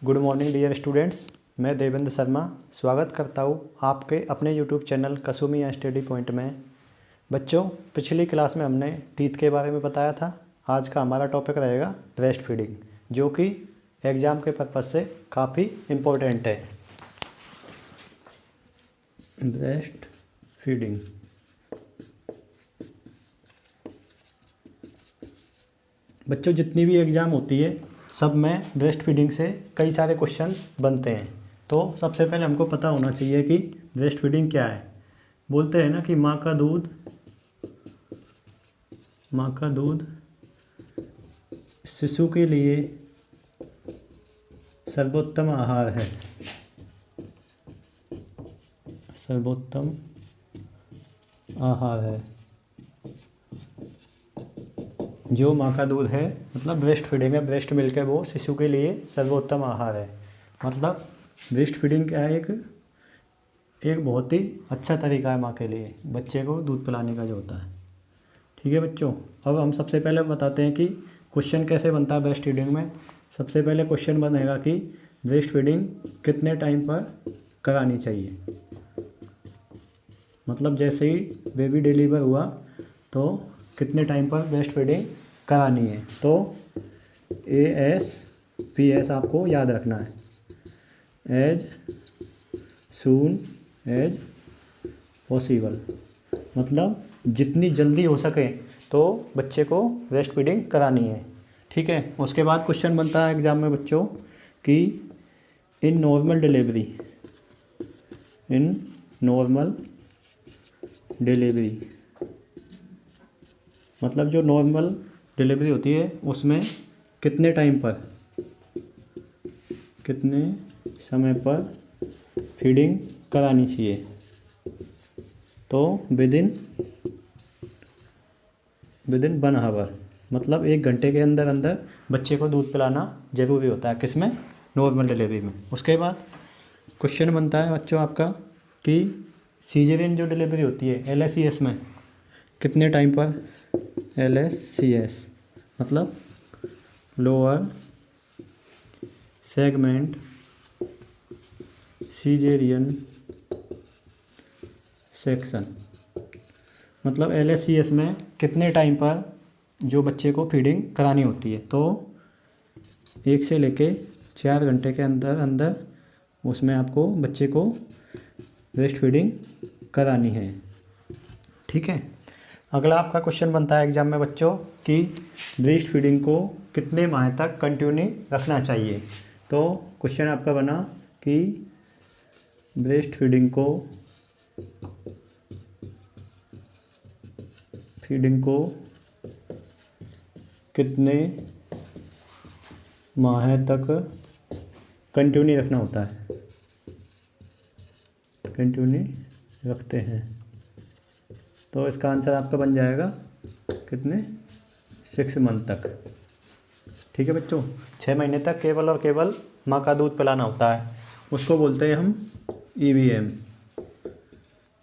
Good morning dear students. मैं देवेंद्र शर्मा स्वागत करता हूँ आपके अपने यूट्यूब चैनल कसुमिया स्टडी पॉइंट में। बच्चों, पिछली क्लास में हमने टीथ के बारे में बताया था। आज का हमारा टॉपिक रहेगा ब्रेस्ट फीडिंग, जो कि एग्ज़ाम के पर्पज़ से काफ़ी इम्पोर्टेंट है। ब्रेस्ट फीडिंग बच्चों, जितनी भी एग्ज़ाम होती है सब में ब्रेस्ट फीडिंग से कई सारे क्वेश्चन बनते हैं। तो सबसे पहले हमको पता होना चाहिए कि ब्रेस्ट फीडिंग क्या है। बोलते हैं ना कि माँ का दूध शिशु के लिए सर्वोत्तम आहार है। सर्वोत्तम आहार है। जो माँ का दूध है मतलब ब्रेस्ट फीडिंग है, ब्रेस्ट मिल्क है, वो शिशु के लिए सर्वोत्तम आहार है। मतलब ब्रेस्ट फीडिंग क्या है, एक बहुत ही अच्छा तरीका है माँ के लिए बच्चे को दूध पिलाने का जो होता है। ठीक है बच्चों, अब हम सबसे पहले बताते हैं कि क्वेश्चन कैसे बनता है ब्रेस्ट फीडिंग में। सबसे पहले क्वेश्चन बनेगा कि ब्रेस्ट फीडिंग कितने टाइम पर करानी चाहिए। मतलब जैसे ही बेबी डिलीवर हुआ तो कितने टाइम पर ब्रेस्ट फीडिंग करानी है। तो ASPS आपको याद रखना है, एज सून एज पॉसिबल। मतलब जितनी जल्दी हो सके तो बच्चे को ब्रेस्ट फीडिंग करानी है। ठीक है, उसके बाद क्वेश्चन बनता है एग्ज़ाम में बच्चों कि इन नॉर्मल डिलीवरी मतलब जो नॉर्मल डिलीवरी होती है उसमें कितने समय पर फीडिंग करानी चाहिए। तो विदिन 1 आवर, मतलब 1 घंटे के अंदर अंदर बच्चे को दूध पिलाना ज़रूरी होता है। किसमें? नॉर्मल डिलीवरी में। उसके बाद क्वेश्चन बनता है बच्चों आपका कि सीजेरियन जो डिलीवरी होती है LSCS में कितने टाइम पर। LSCS मतलब लोअर सेगमेंट सीजेरियन सेक्शन। मतलब LSCS में कितने टाइम पर जो बच्चे को फीडिंग करानी होती है। तो 1 से लेके 4 घंटे के अंदर अंदर उसमें आपको बच्चे को ब्रेस्ट फीडिंग करानी है। ठीक है, अगला आपका क्वेश्चन बनता है एग्जाम में बच्चों कि ब्रेस्ट फीडिंग को कितने माह तक कंटिन्यू रखना चाहिए। तो क्वेश्चन आपका बना कि ब्रेस्ट फीडिंग को कितने माह तक कंटिन्यू रखना होता है, कंटिन्यू रखते हैं। तो इसका आंसर आपका बन जाएगा कितने, 6 मंथ तक। ठीक है बच्चों, 6 महीने तक केवल और केवल माँ का दूध पिलाना होता है। उसको बोलते हैं हम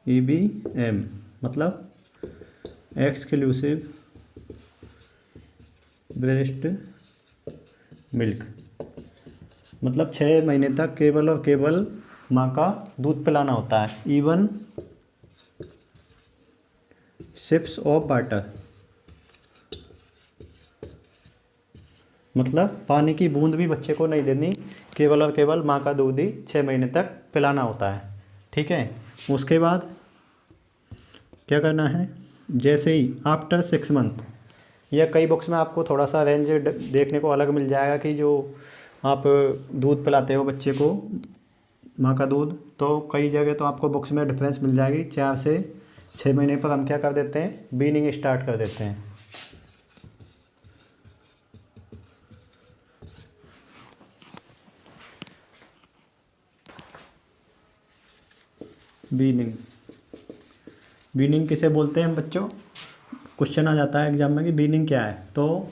EBM मतलब एक्सक्लूसिव ब्रेस्ट मिल्क। मतलब 6 महीने तक केवल और केवल माँ का दूध पिलाना होता है। इवन सिप्स ऑफ वाटर मतलब पानी की बूंद भी बच्चे को नहीं देनी, केवल और केवल माँ का दूध ही 6 महीने तक पिलाना होता है। ठीक है, उसके बाद क्या करना है, जैसे ही आफ्टर 6 मंथ, या कई बुक्स में आपको थोड़ा सा रेंज देखने को अलग मिल जाएगा कि जो आप दूध पिलाते हो बच्चे को माँ का दूध, तो कई जगह तो आपको बुक्स में डिफरेंस मिल जाएगी। 4 से 6 महीने पर हम क्या कर देते हैं, वीनिंग स्टार्ट कर देते हैं। वीनिंग किसे बोलते हैं हम बच्चों, क्वेश्चन आ जाता है एग्जाम में कि वीनिंग क्या है। तो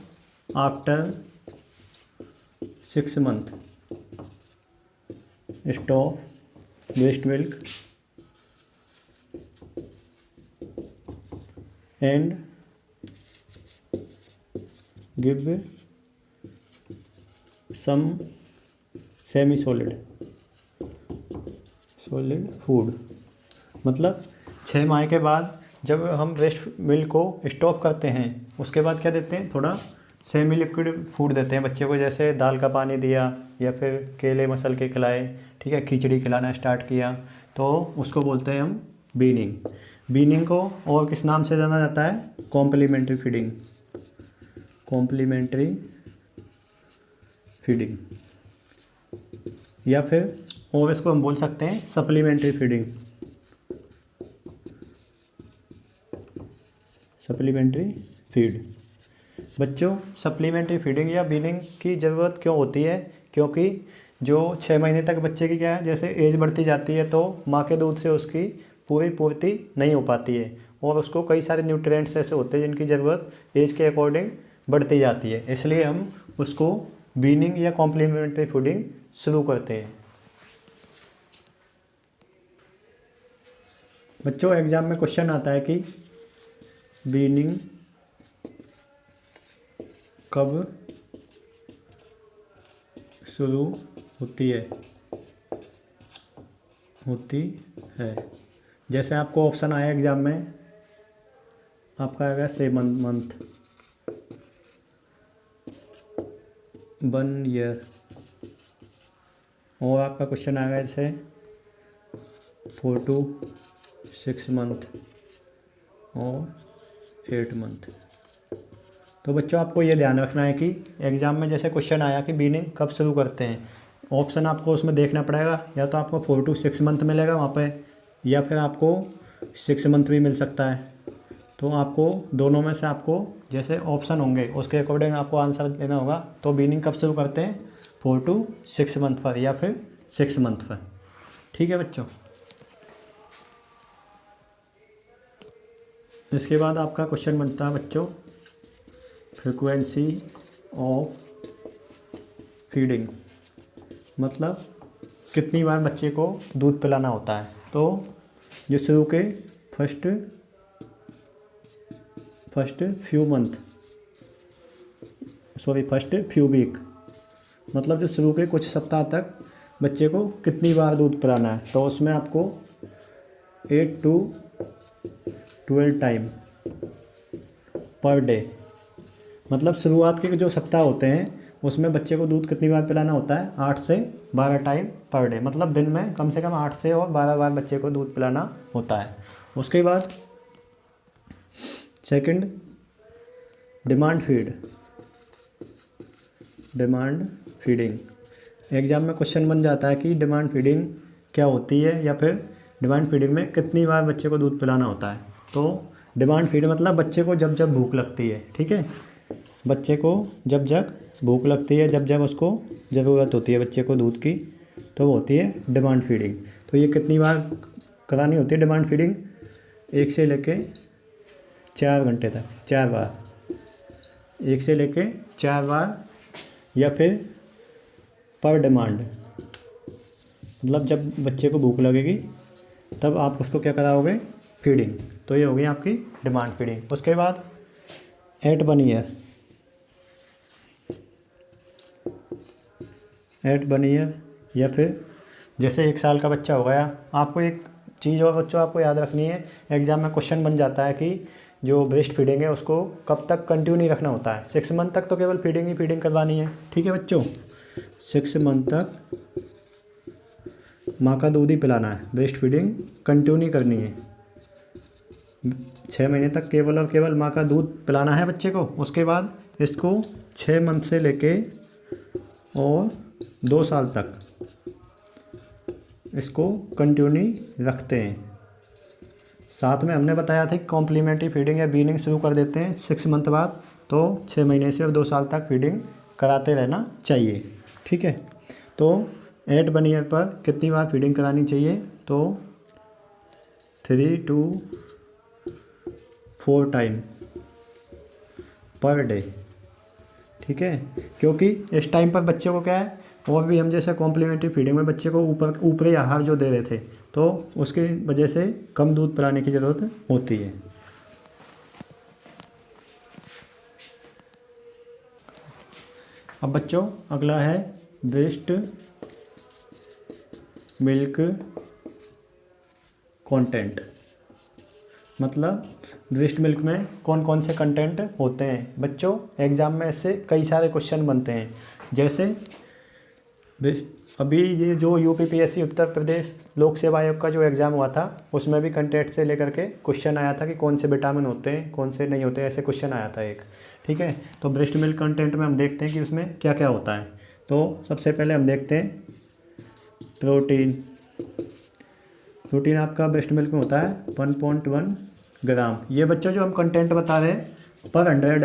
after 6 month stop breast milk and give some semi solid food. मतलब 6 माह के बाद जब हम ब्रेस्ट मिल्क को स्टॉप करते हैं उसके बाद क्या देते हैं, थोड़ा सेमी लिक्विड फूड देते हैं बच्चे को, जैसे दाल का पानी दिया या फिर केले मसल के खिलाए, ठीक है, खिचड़ी खिलाना स्टार्ट किया, तो उसको बोलते हैं हम वीनिंग। वीनिंग को और किस नाम से जाना जाता है, कॉम्प्लीमेंट्री फीडिंग। कॉम्प्लीमेंट्री फीडिंग या फिर और इसको हम बोल सकते हैं सप्लीमेंट्री फीडिंग। Supplementary feed. बच्चों सप्लीमेंट्री फीडिंग या वीनिंग की ज़रूरत क्यों होती है, क्योंकि जो 6 महीने तक बच्चे की क्या है, जैसे एज बढ़ती जाती है तो माँ के दूध से उसकी पूरी पूर्ति नहीं हो पाती है और उसको कई सारे न्यूट्रिएंट्स ऐसे होते हैं जिनकी ज़रूरत एज के अकॉर्डिंग बढ़ती जाती है, इसलिए हम उसको वीनिंग या कॉम्प्लीमेंट्री फीडिंग शुरू करते हैं। बच्चों एग्ज़ाम में क्वेश्चन आता है कि वीनिंग कब शुरू होती है। जैसे आपको ऑप्शन आया एग्ज़ाम में, आपका आएगा 7 मंथ, 1 ईयर, और आपका क्वेश्चन आएगा जैसे 4 to 6 मंथ और 8 मंथ। तो बच्चों आपको ये ध्यान रखना है कि एग्ज़ाम में जैसे क्वेश्चन आया कि वीनिंग कब शुरू करते हैं, ऑप्शन आपको उसमें देखना पड़ेगा, या तो आपको 4 to 6 मंथ मिलेगा वहाँ पे, या फिर आपको 6 मंथ भी मिल सकता है। तो आपको दोनों में से आपको जैसे ऑप्शन होंगे उसके अकॉर्डिंग आपको आंसर देना होगा। तो वीनिंग कब शुरू करते हैं, 4 to 6 मंथ पर या फिर 6 मंथ पर। ठीक है बच्चों। इसके बाद आपका क्वेश्चन बनता है बच्चों फ्रीक्वेंसी ऑफ फीडिंग, मतलब कितनी बार बच्चे को दूध पिलाना होता है। तो जो शुरू के फर्स्ट फ्यू वीक, मतलब जो शुरू के कुछ सप्ताह तक बच्चे को कितनी बार दूध पिलाना है, तो उसमें आपको 8 to 12 टाइम पर डे, मतलब शुरुआत के जो सप्ताह होते हैं उसमें बच्चे को दूध कितनी बार पिलाना होता है, 8 से 12 टाइम पर डे, मतलब दिन में कम से कम 8 से और 12 बार बच्चे को दूध पिलाना होता है। उसके बाद सेकंड डिमांड फीडिंग। एग्ज़ाम में क्वेश्चन बन जाता है कि डिमांड फीडिंग क्या होती है, या फिर डिमांड फीडिंग में कितनी बार बच्चे को दूध पिलाना होता है। तो डिमांड फीड मतलब बच्चे को जब जब भूख लगती है, ठीक है, बच्चे को जब जब भूख लगती है, जब जब उसको ज़रूरत होती है बच्चे को दूध की, तो वो होती है डिमांड फीडिंग। तो ये कितनी बार करानी होती है डिमांड फीडिंग, 1 से लेके 4 घंटे तक, 4 बार, 1 से लेके 4 बार, या फिर पर डिमांड, मतलब जब बच्चे को भूख लगेगी तब आप उसको क्या कराओगे, फीडिंग। तो ये हो गई आपकी डिमांड फीडिंग। उसके बाद 8 1 ईयर, या फिर जैसे 1 साल का बच्चा हो गया। आपको एक चीज़ और बच्चों आपको याद रखनी है, एग्ज़ाम में क्वेश्चन बन जाता है कि जो ब्रेस्ट फीडिंग है उसको कब तक कंटिन्यू रखना होता है। 6 मंथ तक तो केवल फीडिंग करवानी है, ठीक है बच्चों, 6 मंथ तक माँ का दूध ही पिलाना है, ब्रेस्ट फीडिंग कंटिन्यू करनी है। 6 महीने तक केवल और केवल माँ का दूध पिलाना है बच्चे को। उसके बाद इसको 6 मंथ से लेके और 2 साल तक इसको कंटिन्यू रखते हैं। साथ में हमने बताया था कि कॉम्प्लीमेंट्री फीडिंग या वीनिंग शुरू कर देते हैं 6 मंथ बाद, तो 6 महीने से और 2 साल तक फीडिंग कराते रहना चाहिए, ठीक है। तो 1 ईयर पर कितनी बार फीडिंग करानी चाहिए, तो 3 to 4 टाइम पर डे, ठीक है, क्योंकि इस टाइम पर बच्चे को क्या है, और भी हम जैसे कॉम्प्लीमेंट्री फीडिंग में बच्चे को ऊपरी आहार जो दे रहे थे, तो उसकी वजह से कम दूध पिलाने की ज़रूरत होती है। अब बच्चों अगला है ब्रेस्ट मिल्क कंटेंट, मतलब ब्रेस्ट मिल्क में कौन कौन से कंटेंट होते हैं। बच्चों एग्ज़ाम में ऐसे कई सारे क्वेश्चन बनते हैं, जैसे अभी ये जो यूपीपीएससी उत्तर प्रदेश लोक सेवा आयोग का जो एग्ज़ाम हुआ था उसमें भी कंटेंट से लेकर के क्वेश्चन आया था कि कौन से विटामिन होते हैं कौन से नहीं होते, ऐसे क्वेश्चन आया था एक। ठीक है, तो ब्रेस्ट मिल्क कंटेंट में हम देखते हैं कि उसमें क्या क्या होता है। तो सबसे पहले हम देखते हैं प्रोटीन। प्रोटीन आपका ब्रेस्ट मिल्क में होता है 1.1 ग्राम। ये बच्चों जो हम कंटेंट बता रहे हैं पर 100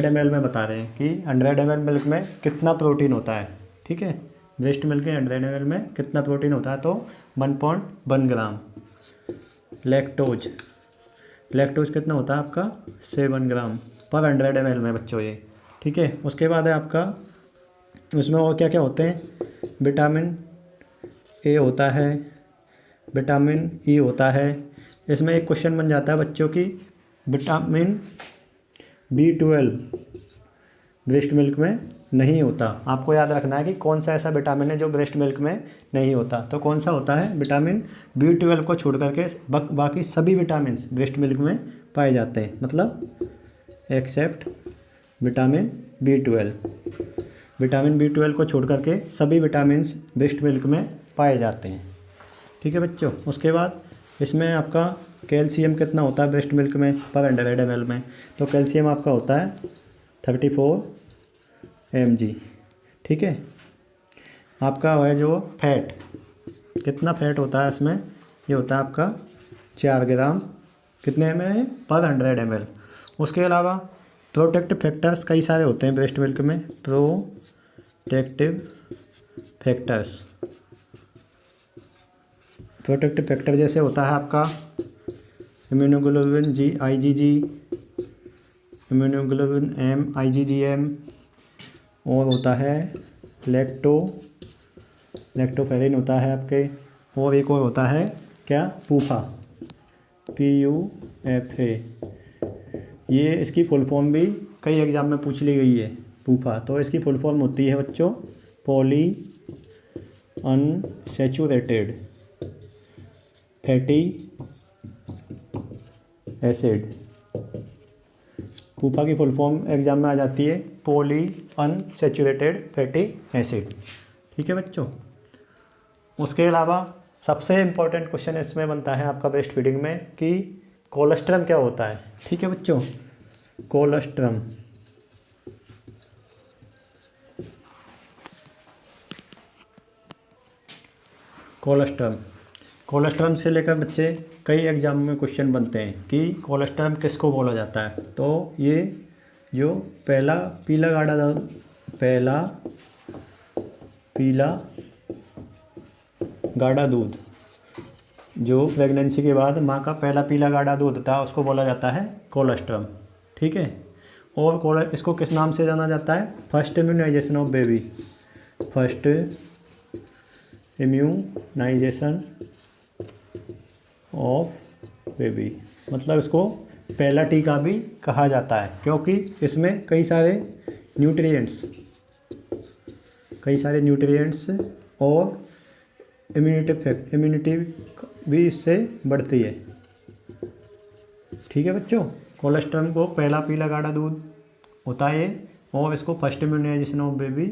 ml में बता रहे हैं कि 100 ml मिल्क में कितना प्रोटीन होता है। ठीक है, ब्रेस्ट मिल्क के 100 ml में कितना प्रोटीन होता है, तो 1.1 ग्राम। लैक्टोज, लैक्टोज कितना होता है आपका 7 ग्राम पर 100 ml में बच्चों ये। ठीक है, उसके बाद है आपका उसमें और क्या क्या होते हैं, विटामिन ए होता है, विटामिन ई होता है। इसमें एक क्वेश्चन बन जाता है बच्चों की विटामिन B12 ब्रेस्ट मिल्क में नहीं होता। आपको याद रखना है कि कौन सा ऐसा विटामिन है जो ब्रेस्ट मिल्क में नहीं होता, तो कौन सा होता है, विटामिन B12 को छोड़ करके बाकी सभी विटामिन ब्रेस्ट मिल्क में पाए जाते हैं, मतलब accept vitamin B12। Vitamin B12 को छोड़ करके सभी विटामिन ब्रेस्ट मिल्क में पाए जाते हैं। ठीक है बच्चों, उसके बाद इसमें आपका कैल्शियम कितना होता है ब्रेस्ट मिल्क में पर 100 ml में, तो कैल्शियम आपका होता है 34 mg। ठीक है, आपका है जो फैट, कितना फैट होता है इसमें, ये होता है आपका 4 ग्राम कितने में पर 100 ml। उसके अलावा प्रोटेक्टिव फैक्टर्स कई सारे होते हैं ब्रेस्ट मिल्क में। प्रोटेक्टिव फैक्टर जैसे होता है आपका immunoglobulin IgG, immunoglobulin M IgGM, और होता है लैक्टोफेरिन होता है आपके, और एक और होता है क्या, PUFA, PUFA। ये इसकी फुल फॉर्म भी कई एग्जाम में पूछ ली गई है, PUFA। तो इसकी फुल फॉर्म होती है बच्चों poly unsaturated fatty acid. PUFA की फुल फॉर्म एग्जाम में आ जाती है पॉली अनसैचुरेटेड फैटी एसिड। ठीक है बच्चों, उसके अलावा सबसे इम्पोर्टेंट क्वेश्चन इसमें बनता है आपका ब्रेस्ट फीडिंग में कि कोलेस्ट्रम क्या होता है। ठीक है बच्चों, कोलेस्ट्रम, कोलेस्ट्रम से लेकर बच्चे कई एग्जाम में क्वेश्चन बनते हैं कि कोलेस्ट्रम किसको बोला जाता है। तो ये जो पहला पीला गाढ़ा दूध जो प्रेगनेंसी के बाद माँ का पहला पीला गाढ़ा दूध था उसको बोला जाता है कोलेस्ट्रम। ठीक है, और इसको किस नाम से जाना जाता है, first immunization of baby, first immunization of baby, मतलब इसको पहला टीका भी कहा जाता है क्योंकि इसमें कई सारे न्यूट्रिएंट्स और इम्यूनिटी भी इससे बढ़ती है। ठीक है बच्चों, कोलेस्ट्रम को पहला पीला गाढ़ा दूध होता है और इसको फर्स्ट इम्यूनाइजेशन ऑफ बेबी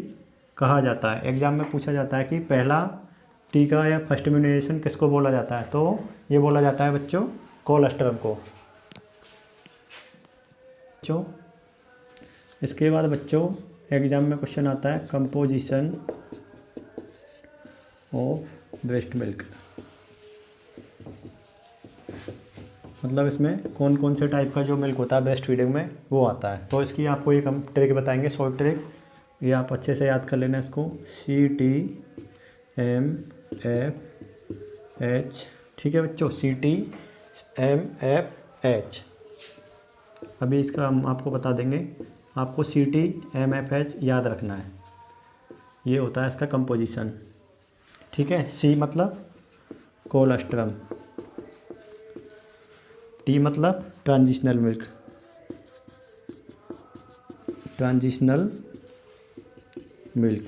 कहा जाता है। एग्जाम में पूछा जाता है कि पहला टीका या फर्स्ट इम्यूनाइजेशन किसको बोला जाता है, तो ये बोला जाता है बच्चों कोलेस्ट्रम को। बच्चों इसके बाद बच्चों एग्जाम में क्वेश्चन आता है कंपोजिशन ऑफ ब्रेस्ट मिल्क, मतलब इसमें कौन कौन से टाइप का जो मिल्क होता है ब्रेस्ट फीडिंग में वो आता है। तो इसकी आपको एक हम ट्रिक बताएंगे, शॉर्ट ट्रिक, ये आप अच्छे से याद कर लेना इसको, CTMFH। ठीक है बच्चों, CTMFH। अभी इसका हम आपको बता देंगे, आपको CTMFH याद रखना है। ये होता है इसका कंपोजिशन। ठीक है, C मतलब कोलेस्ट्रम, T मतलब ट्रांजिशनल मिल्क,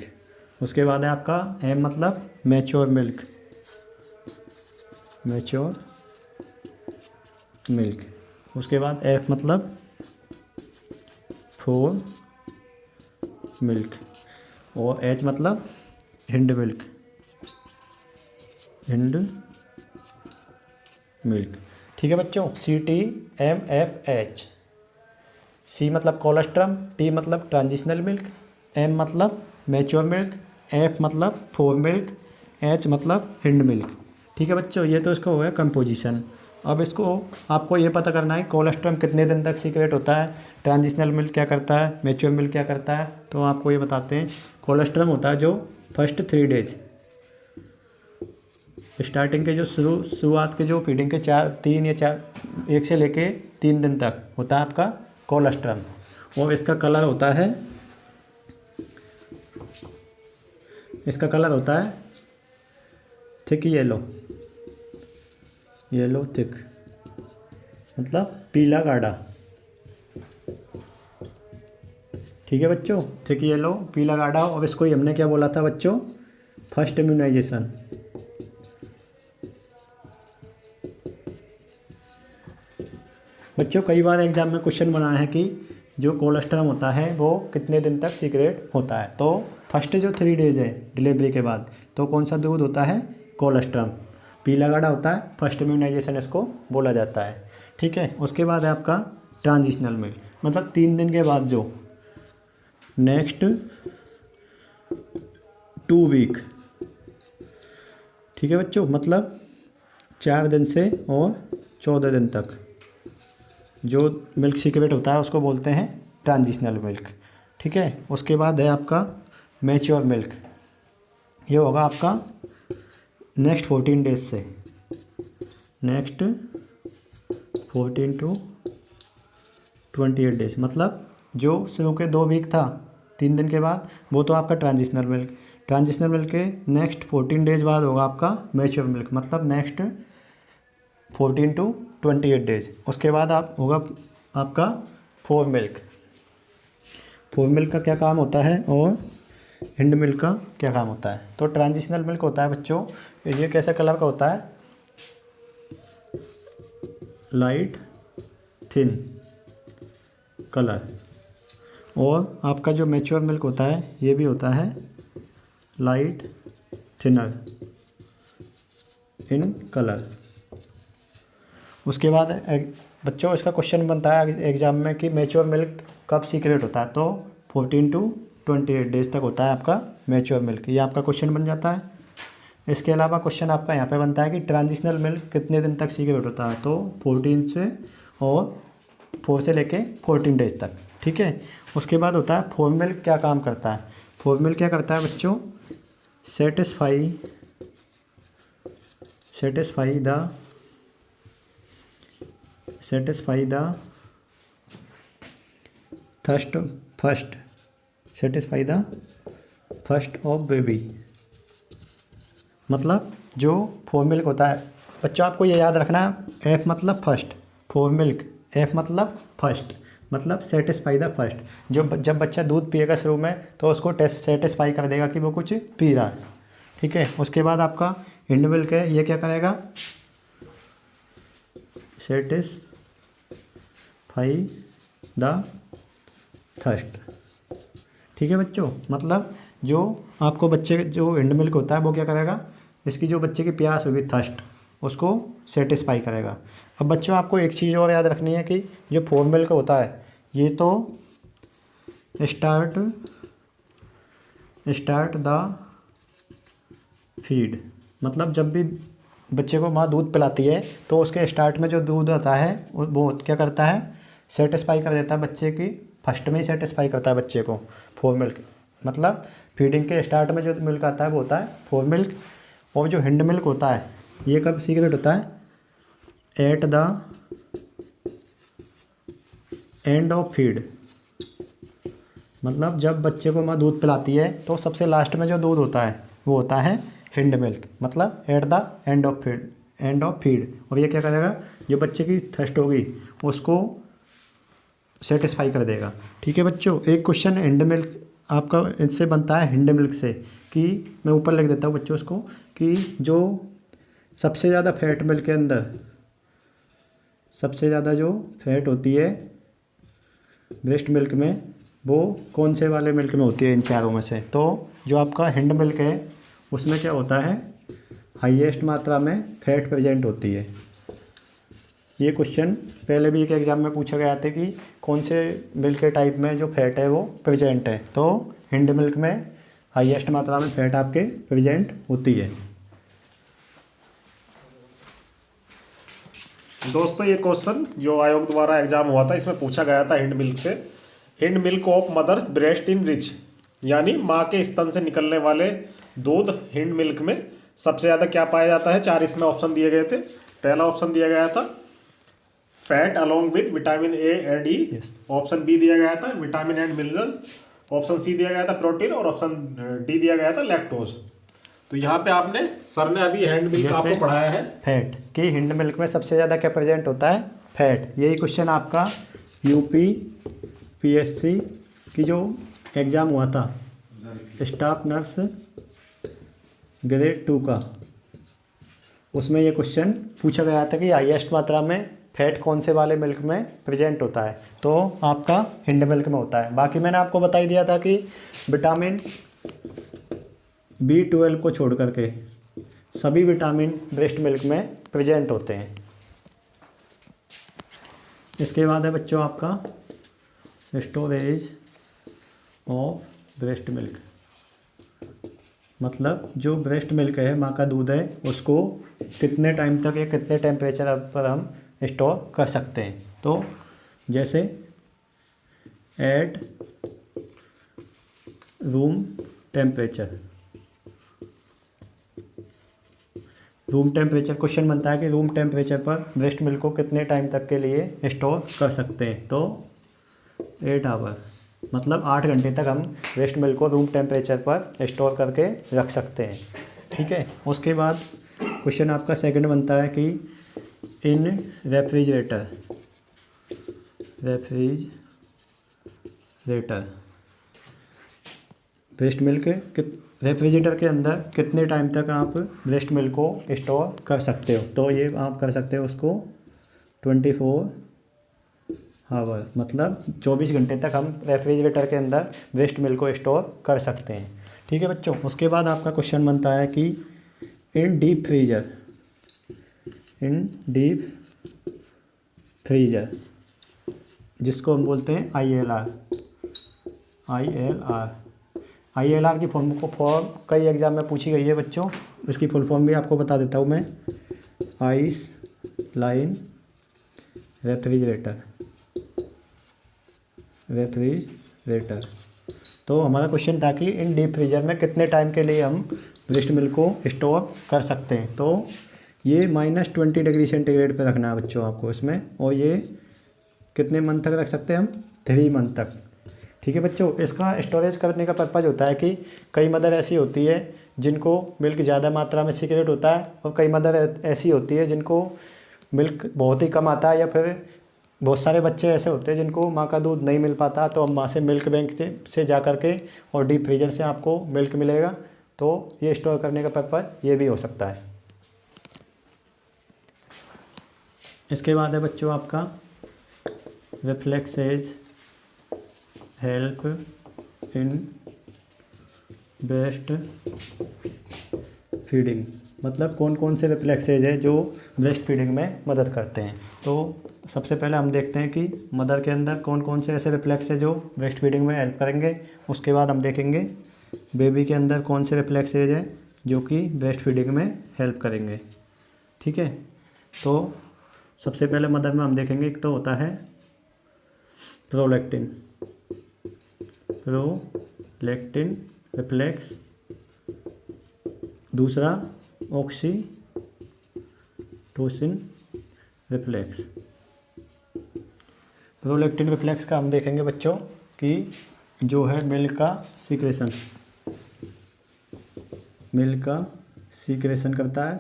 उसके बाद है आपका एम मतलब मैच्योर मिल्क, मैच्योर मिल्क। उसके बाद एफ मतलब फोर मिल्क, और एच मतलब हिंड मिल्क, हिंड मिल्क। ठीक है बच्चों, C T M F H. C मतलब कोलेस्ट्रम, टी मतलब ट्रांजिशनल मिल्क, एम मतलब मैच्योर मिल्क, एफ मतलब फोर मिल्क, एच मतलब हिंड मिल्क। ठीक है बच्चों, ये तो इसका हो गया कंपोजिशन। अब इसको आपको ये पता करना है कोलेस्ट्रम कितने दिन तक सीक्रेट होता है, ट्रांजिशनल मिल्क क्या करता है, मैच्योर मिल्क क्या करता है। तो आपको ये बताते हैं, कोलेस्ट्रम होता है जो फर्स्ट 3 डेज, स्टार्टिंग के जो शुरुआत के जो फीडिंग के 1 से लेके 3 दिन तक होता है आपका कोलेस्ट्रम। और इसका कलर होता है, इसका कलर होता है थिक येलो, येलो थिक मतलब पीला गाढ़ा। ठीक है बच्चों, थिक येलो पीला गाढ़ा। और इसको ही हमने क्या बोला था बच्चों, फर्स्ट इम्यूनाइजेशन। बच्चों कई बार एग्जाम में क्वेश्चन बना है कि जो कोलेस्ट्रम होता है वो कितने दिन तक सीक्रेट होता है। तो फर्स्ट जो 3 डेज है डिलीवरी के बाद, तो कौन सा दूध होता है, कोलेस्ट्रम, पीला गाढ़ा होता है, फर्स्ट इम्यूनाइजेशन इसको बोला जाता है। ठीक है, उसके बाद है आपका ट्रांजिशनल मिल्क, मतलब 3 दिन के बाद जो नेक्स्ट 2 वीक। ठीक है बच्चों, मतलब 4 दिन से और 14 दिन तक जो मिल्क सीक्रेट होता है उसको बोलते हैं ट्रांजिशनल मिल्क। ठीक है, उसके बाद है आपका मैच्योर मिल्क, ये होगा आपका नेक्स्ट 14 डेज से, नेक्स्ट 14 to 28 डेज, मतलब जो शुरू के 2 वीक था 3 दिन के बाद, वो तो आपका ट्रांजिशनल मिल्क। ट्रांजिशनल मिल्क के नेक्स्ट 14 डेज बाद होगा आपका मैच्योर मिल्क, मतलब नेक्स्ट 14 to 28 डेज। उसके बाद होगा आपका फोर मिल्क। फोर मिल्क का क्या काम होता है और हिंड मिल्क का क्या काम होता है। तो ट्रांजिशनल मिल्क होता है बच्चों, ये कैसा कलर का होता है, लाइट थिन कलर। और आपका जो मैच्योर मिल्क होता है ये भी होता है लाइट थिनर इन कलर। उसके बाद बच्चों इसका क्वेश्चन बनता है एग्जाम में कि मैच्योर मिल्क कब सीक्रेट होता है। तो 14 to 28 डेज तक होता है आपका मैच्योर मिल्क, ये आपका क्वेश्चन बन जाता है। इसके अलावा क्वेश्चन आपका यहाँ पे बनता है कि ट्रांजिशनल मिल्क कितने दिन तक सीक्रेट होता है। तो 14 से और 4 से लेके 14 डेज तक। ठीक है, उसके बाद होता है फोर मिल्क क्या काम करता है। फोर मिल्क क्या करता है बच्चों, satisfy the first of baby. मतलब जो फोर मिल्क होता है बच्चों, आपको ये याद रखना है, एफ मतलब फर्स्ट, फोर मिल्क, एफ मतलब फर्स्ट, मतलब सेटिस्फाई द फर्स्ट। जब बच्चा दूध पिएगा शुरू में तो उसको सेटिस्फाई कर देगा कि वो कुछ पी रहा है। ठीक है, उसके बाद आपका हिंड मिल्क है, ये क्या करेगा, सेटिस्फाई द थर्स्ट। ठीक है बच्चों, मतलब जो आपको बच्चे जो हिंड मिल्क होता है वो क्या करेगा, इसकी जो बच्चे की प्यास होगी थर्स्ट, उसको सेटिस्फाई करेगा। अब बच्चों आपको एक चीज़ और याद रखनी है कि जो फोर मिल्क होता है ये तो स्टार्ट द फीड, मतलब जब भी बच्चे को माँ दूध पिलाती है तो उसके स्टार्ट में जो दूध आता है वो क्या करता है, सेटिस्फाई कर देता है बच्चे की, फर्स्ट में ही सेटिस्फाई करता है बच्चे को फोर मिल्क। मतलब फीडिंग के स्टार्ट में जो मिल्क आता है वो होता है फोर मिल्क। और जो हिंड मिल्क होता है ये कब सीक्रेट होता है, at the end of feed. मतलब जब बच्चे को माँ दूध पिलाती है तो सबसे लास्ट में जो दूध होता है वो होता है हिंड मिल्क, मतलब at the end of feed. और ये क्या करेगा, जो बच्चे की थर्स्ट होगी उसको सेटिस्फाई कर देगा। ठीक है बच्चों, एक क्वेश्चन हिंड मिल्क आपका इससे बनता है हिंड मिल्क से, कि मैं ऊपर लिख देता हूँ बच्चों उसको, कि जो सबसे ज़्यादा फैट मिल्क के अंदर, सबसे ज़्यादा जो फैट होती है ब्रेस्ट मिल्क में, वो कौन से वाले मिल्क में होती है इन चारों में से। तो जो आपका हिंड मिल्क है उसमें क्या होता है, हाईएस्ट मात्रा में फैट प्रेजेंट होती है। ये क्वेश्चन पहले भी एक एग्ज़ाम में पूछा गया था कि कौन से मिल्क के टाइप में जो फैट है वो प्रेजेंट है। तो हिंड मिल्क में हाईएस्ट मात्रा में फैट आपके प्रेजेंट होती है। दोस्तों ये क्वेश्चन जो आयोग द्वारा एग्जाम हुआ था इसमें पूछा गया था हिंड मिल्क से। Hind milk of mother breast in rich, यानी माँ के स्तन से निकलने वाले दूध हिंड मिल्क में सबसे ज़्यादा क्या पाया जाता है। 4 इसमें ऑप्शन दिए गए थे। पहला ऑप्शन दिया गया था fat along with vitamin A and E. Option B दिया गया था vitamin and minerals. Option C दिया गया था प्रोटीन। और ऑप्शन डी दिया गया था लैक्टोज। तो यहाँ पे आपने सर ने अभी हिंड मिल्क आपको पढ़ाया है फैट, कि हिंड मिल्क में सबसे ज़्यादा क्या प्रेजेंट होता है, फैट। यही क्वेश्चन आपका यूपी पीएससी की जो एग्ज़ाम हुआ था स्टाफ नर्स ग्रेड 2 का, उसमें ये क्वेश्चन पूछा गया था कि हाईएस्ट मात्रा में फैट कौन से वाले मिल्क में प्रेजेंट होता है। तो आपका हिंड मिल्क में होता है। बाकी मैंने आपको बता ही दिया था कि विटामिन B12 को छोड़ करके सभी विटामिन ब्रेस्ट मिल्क में प्रेजेंट होते हैं। इसके बाद है बच्चों आपका स्टोरेज ऑफ ब्रेस्ट मिल्क, मतलब जो ब्रेस्ट मिल्क है, माँ का दूध है, उसको कितने टाइम तक या कितने टेम्परेचर पर हम स्टोर कर सकते हैं। तो जैसे at room temperature, room temperature question बनता है कि रूम टेम्परेचर पर ब्रेस्ट मिल्क को कितने टाइम तक के लिए स्टोर कर सकते हैं। तो 8 आवर, मतलब 8 घंटे तक हम ब्रेस्ट मिल्क को रूम टेम्परेचर पर स्टोर करके रख सकते हैं। ठीक है। उसके बाद क्वेश्चन आपका सेकंड बनता है कि इन रेफ्रिजरेटर ब्रेस्ट मिल्क रेफ्रिजरेटर के अंदर कितने टाइम तक आप ब्रेस्ट मिल्क को स्टोर कर सकते हो। तो ये आप कर सकते हो उसको 24 आवर, मतलब 24 घंटे तक हम रेफ्रिजरेटर के अंदर ब्रेस्ट मिल्क को स्टोर कर सकते हैं। ठीक है बच्चों। उसके बाद आपका क्वेश्चन बनता है कि इन डीप फ्रीजर जिसको हम बोलते हैं ILR की फॉर्म कई एग्जाम में पूछी गई है बच्चों। उसकी फुल फॉर्म भी आपको बता देता हूँ मैं। Ice line refrigerator. तो हमारा क्वेश्चन था कि इन डीप फ्रीजर में कितने टाइम के लिए हम ब्रेस्ट मिल्क को स्टोर कर सकते हैं। तो ये -20 डिग्री सेंटीग्रेड पे रखना है बच्चों आपको इसमें। और ये कितने मंथ तक रख सकते हैं हम, 3 मंथ तक। ठीक है बच्चों। इसका स्टोरेज करने का पर्पज़ होता है कि कई मदर ऐसी होती है जिनको मिल्क ज़्यादा मात्रा में सीक्रेट होता है, और कई मदर ऐसी होती है जिनको मिल्क बहुत ही कम आता है, या फिर बहुत सारे बच्चे ऐसे होते हैं जिनको माँ का दूध नहीं मिल पाता। तो हम माँ से मिल्क बैंक से जा कर के और डीप फ्रीजर से आपको मिल्क मिलेगा। तो ये स्टोर करने का पर्पज़ ये भी हो सकता है। इसके बाद है बच्चों आपका reflexes help in breast feeding, मतलब कौन कौन से रिफ्लेक्सेज है जो ब्रेस्ट फीडिंग में मदद करते हैं। तो सबसे पहले हम देखते हैं कि मदर के अंदर कौन कौन से ऐसे रिफ्लेक्स है जो ब्रेस्ट फीडिंग में हेल्प करेंगे। उसके बाद हम देखेंगे बेबी के अंदर कौन से रिफ्लेक्सेज है जो कि ब्रेस्ट फीडिंग में हेल्प करेंगे। ठीक है। तो सबसे पहले मदर में हम देखेंगे, एक तो होता है प्रोलैक्टिन रिफ्लेक्स, दूसरा ऑक्सीटोसिन रिफ्लेक्स। प्रोलैक्टिन रिफ्लेक्स का हम देखेंगे बच्चों कि जो है मिल्क का सीक्रेशन करता है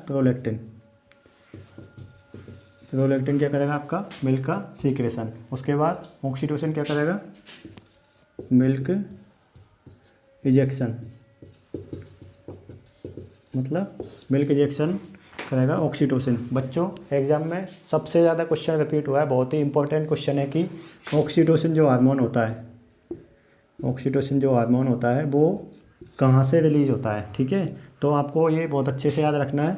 प्रोलैक्टिन क्या करेगा आपका, मिल्क का सीक्रेशन। उसके बाद ऑक्सीटोसिन क्या करेगा, मिल्क इजेक्शन, मतलब मिल्क इजेक्शन करेगा ऑक्सीटोसिन। बच्चों एग्जाम में सबसे ज़्यादा क्वेश्चन रिपीट हुआ है, बहुत ही इंपॉर्टेंट क्वेश्चन है कि ऑक्सीटोसिन जो हार्मोन होता है, ऑक्सीटोसिन जो हार्मोन होता है वो कहाँ से रिलीज होता है। ठीक है, तो आपको ये बहुत अच्छे से याद रखना है,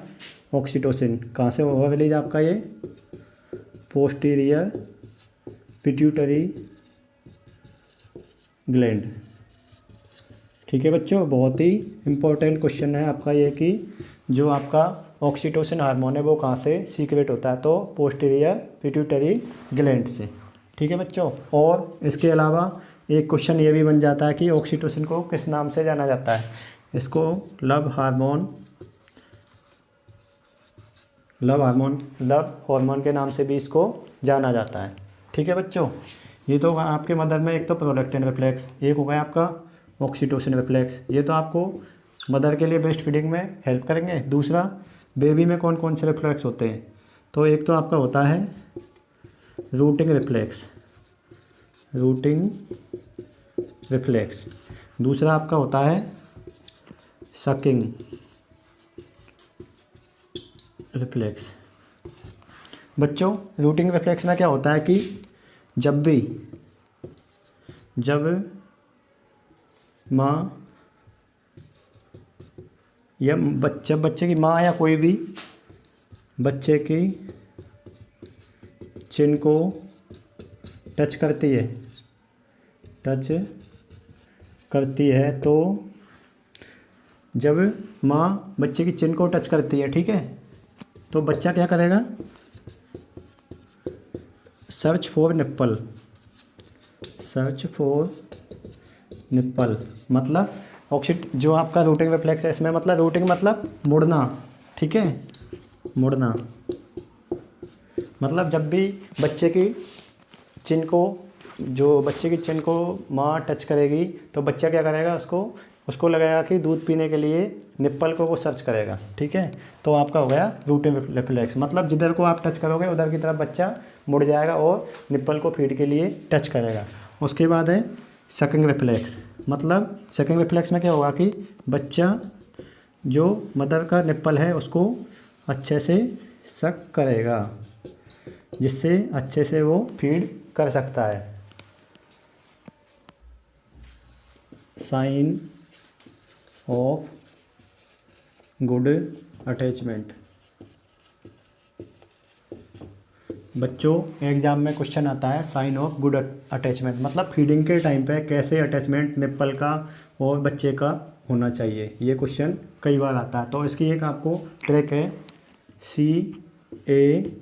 ऑक्सीटोसिन कहाँ से होगा रिलीज आपका, ये पोस्टीरियर पिट्यूटरी ग्लैंड। ठीक है बच्चों, बहुत ही इम्पोर्टेंट क्वेश्चन है आपका ये कि जो आपका ऑक्सीटोसिन हार्मोन है वो कहाँ से सीक्रेट होता है, तो पोस्टीरियर पिट्यूटरी ग्लैंड से। ठीक है बच्चों, और इसके अलावा एक क्वेश्चन ये भी बन जाता है कि ऑक्सीटोसिन को किस नाम से जाना जाता है। इसको लव हार्मोन के नाम से भी इसको जाना जाता है। ठीक है बच्चों, ये तो आपके मदर में एक तो प्रोलैक्टिन रिफ्लेक्स, एक हो गया आपका ऑक्सीटोसिन रिफ्लेक्स, ये तो आपको मदर के लिए ब्रेस्ट फीडिंग में हेल्प करेंगे। दूसरा, बेबी में कौन कौन से रिफ्लेक्स होते हैं, तो एक तो आपका होता है रूटिंग रिफ्लेक्स, दूसरा आपका होता है सकिंग रिफ्लेक्स। बच्चों रूटिंग रिफ्लेक्स में क्या होता है कि जब माँ या बच्चे की माँ या कोई भी बच्चे की चिन को टच करती है तो जब माँ बच्चे की चिन को टच करती है, ठीक है, तो बच्चा क्या करेगा, सर्च फॉर निप्पल, मतलब जो आपका रूटिंग रिफ्लेक्स है इसमें, मतलब रूटिंग मतलब मुड़ना। ठीक है, मुड़ना मतलब जब भी बच्चे की चिन को माँ टच करेगी तो बच्चा क्या करेगा, उसको लगेगा कि दूध पीने के लिए निप्पल को वो सर्च करेगा। ठीक है, तो आपका हो गया रूटिंग रिफ्लेक्स, मतलब जिधर को आप टच करोगे उधर की तरफ बच्चा मुड़ जाएगा और निप्पल को फीड के लिए टच करेगा। उसके बाद है सकिंग रिफ्लेक्स, मतलब सकिंग रिफ्लेक्स में क्या होगा कि बच्चा जो मदर का निप्पल है उसको अच्छे से सक करेगा, जिससे अच्छे से वो फीड कर सकता है। Sign of good attachment. बच्चों एग्जाम में क्वेश्चन आता है साइन ऑफ गुड अटैचमेंट, मतलब फीडिंग के टाइम पे कैसे अटैचमेंट निप्पल का और बच्चे का होना चाहिए, ये क्वेश्चन कई बार आता है। तो इसकी एक आपको ट्रिक है, CAL